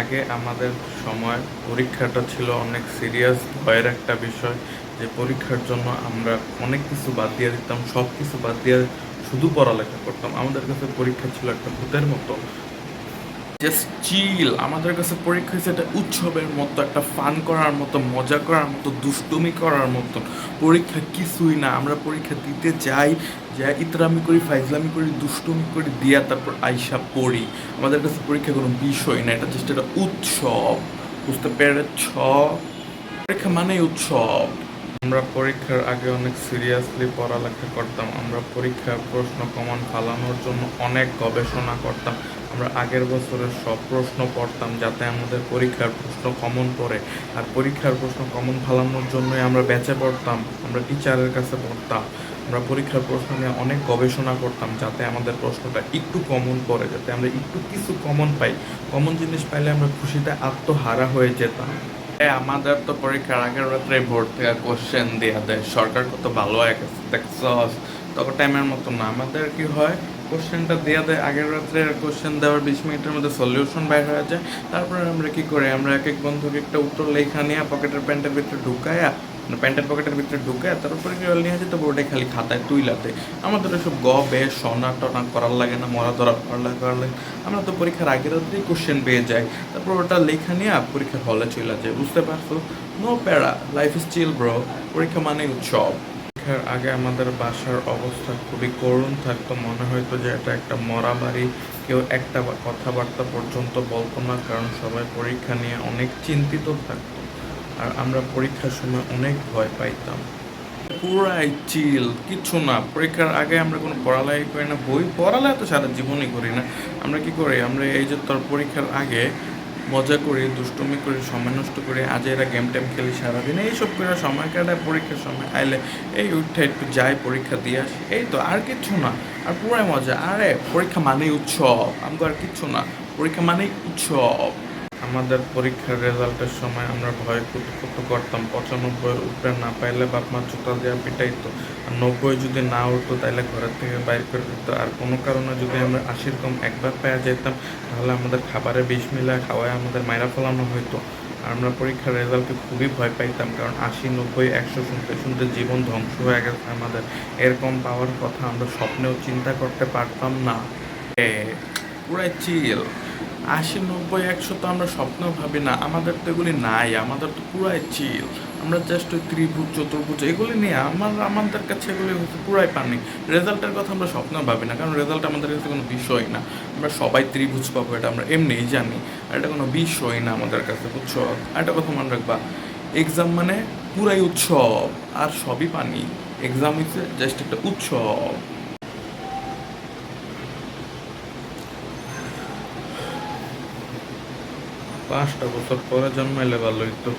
আগে আমাদের সময় পরীক্ষাটা ছিল অনেক সিরিয়াস ভয়ের একটা বিষয়, যে পরীক্ষার জন্য আমরা অনেক কিছু বাদ দিয়ে দিতাম, সব কিছু বাদ দিয়ে শুধু পড়ালেখা করতাম। আমাদের কাছে পরীক্ষা ছিল একটা ভূতের মতো, জাস্ট চিল। আমাদের কাছে পরীক্ষা হচ্ছে একটা উৎসবের মতো, একটা ফান করার মতো, মজা করার মতো, দুষ্টুমি করার মতো। পরীক্ষা কিছুই না, আমরা পরীক্ষা দিতে যাই, যা ইতরামি করি, ফাইজলামি করি, দুষ্টুমি করি, দিয়া তারপর আইসা পড়ি। আমাদের কাছে পরীক্ষা কোনো বিষয় না, এটা জাস্ট একটা উৎসব। বুঝতে পেরেছ? পরীক্ষা মানেই উৎসব। আমরা পরীক্ষার আগে অনেক সিরিয়াসলি পড়ালেখা করতাম। আমরা পরীক্ষার প্রশ্ন কমন ফালানোর জন্য অনেক গবেষণা করতাম। আমরা আগের বছরের সব প্রশ্ন পড়তাম যাতে আমাদের পরীক্ষার প্রশ্ন কমন পড়ে। আর পরীক্ষার প্রশ্ন কমন ফালানোর জন্যই আমরা ব্যাচে পড়তাম, আমরা টিচারের কাছে পড়তাম। আমরা পরীক্ষার প্রশ্ন নিয়ে অনেক গবেষণা করতাম যাতে আমাদের প্রশ্নটা একটু কমন পড়ে, যাতে আমরা একটু কিছু কমন পাই। কমন জিনিস পাইলে আমরা খুশিতে আত্মহারা হয়ে যেতাম। আমাদের তো পরীক্ষার আগের রাত্রে বোর্ড থেকে কোশ্চেন দিয়ে দেয়, সরকার কত ভালো হয়ে গেছে দেখছস। তখন টাইমের মতো না, আমাদের কি হয়, কোশ্চেনটা দিয়ে দেয় আগের রাত্রে, কোশ্চেন দেওয়ার 20 মিনিটের মধ্যে সলিউশন বাইর হয়ে যায়। তারপরে আমরা কি করি, আমরা এক এক বন্ধুকে একটা উত্তর লেখা নিয়ে পকেটের প্যান্টের ভিতরে ঢুকায়া, মানে প্যান্টের পকেটের ভিতরে ঢুকায় তারপরে কি নিয়ে যেত বোর্ডে খালি খাতায় তুইলাতে। আমাদের এসব বে সনা টনা করার লাগে না, মরা ধরা করার লাগে। আমরা তো পরীক্ষার আগের রাত্রেই কোশ্চেন পেয়ে যাই, তারপর ওটা লেখা নিয়ে পরীক্ষার হলে চলে যায়। বুঝতে পারছো? নো প্যারা, লাইফ ইজ চিল ব্রো। পরীক্ষা মানে উৎসব। পরীক্ষার আগে আমাদের বাসার অবস্থা খুবই করুণ থাকতো, মনে হতো যে এটা একটা মরা বাড়ি। কেউ একটা কথাবার্তা পর্যন্ত বলতো না, কারণ সবাই পরীক্ষা নিয়ে অনেক চিন্তিত থাকতো। আর আমরা পরীক্ষার সময় অনেক ভয় পাইতাম। পুরাই চিল, কিচ্ছু না। পরীক্ষার আগে আমরা কোনো পড়ালেখা করি না, বই পড়ালেখা তো সারা জীবনই করি না। আমরা কি করি, আমরা এই যে তোর পরীক্ষার আগে মজা করি, দুষ্টুমি করি, সময় নষ্ট করি, আজ এরা গেম টেম খেলি সারাদিন, এইসব করে সময় কাটায়। পরীক্ষার সময় আইলে এই উঠে একটু যাই, পরীক্ষা দিয়ে আসি, এই তো, আর কিচ্ছু না। আর পুরাই মজা। আরে পরীক্ষা মানেই উৎসব, আমাকে আর কিচ্ছু না। পরীক্ষা মানেই উৎসব। আমাদের পরীক্ষার রেজাল্টের সময় আমরা ভয় কুতকুত করতাম। 95-এর উপরে না পাইলে বাপ মা জুতা দেওয়া পিটাইতো। আর 90 যদি না উঠতো তাহলে ঘরের থেকে বাইর করে দিত। আর কোনো কারণে যদি আমরা 80-র কম একবার পেয়ে যেতাম, তাহলে আমাদের খাবারে বিষ মিলায় খাওয়ায় আমাদের মাইরা ফেলানো হইতো। আর আমরা পরীক্ষার রেজাল্টকে খুবই ভয় পাইতাম, কারণ 80, 90, 100 শুনতে শুনতে জীবন ধ্বংস হয়ে গেছে আমাদের। এরকম পাওয়ার কথা আমরা স্বপ্নেও চিন্তা করতে পারতাম না। পুরাই চিল। 80, 90, 100 তো আমরা স্বপ্নেও ভাবি না, আমাদের তো এগুলি নাই। আমাদের তো পুরাই চিল। আমরা জাস্ট ওই ত্রিভুজ, চতুর্ভুজ এগুলি নিয়ে আমাদের কাছে এগুলি হচ্ছে পুরাই পানি। রেজাল্টের কথা আমরা স্বপ্নেও ভাবি না, কারণ রেজাল্ট আমাদের কাছে কোনো বিষয় না। আমরা সবাই ত্রিভুজ পাবো এটা আমরা এমনিই জানি, আর এটা কোনো বিষয় না আমাদের কাছে, বুঝছো? আর একটা কথা মনে রাখবা, এক্সাম মানে পুরাই উৎসব, আর সবই পানি। এক্সাম হচ্ছে জাস্ট একটা উৎসব। 5টা বছর পরে জন্মাইলে ভালো হইতো।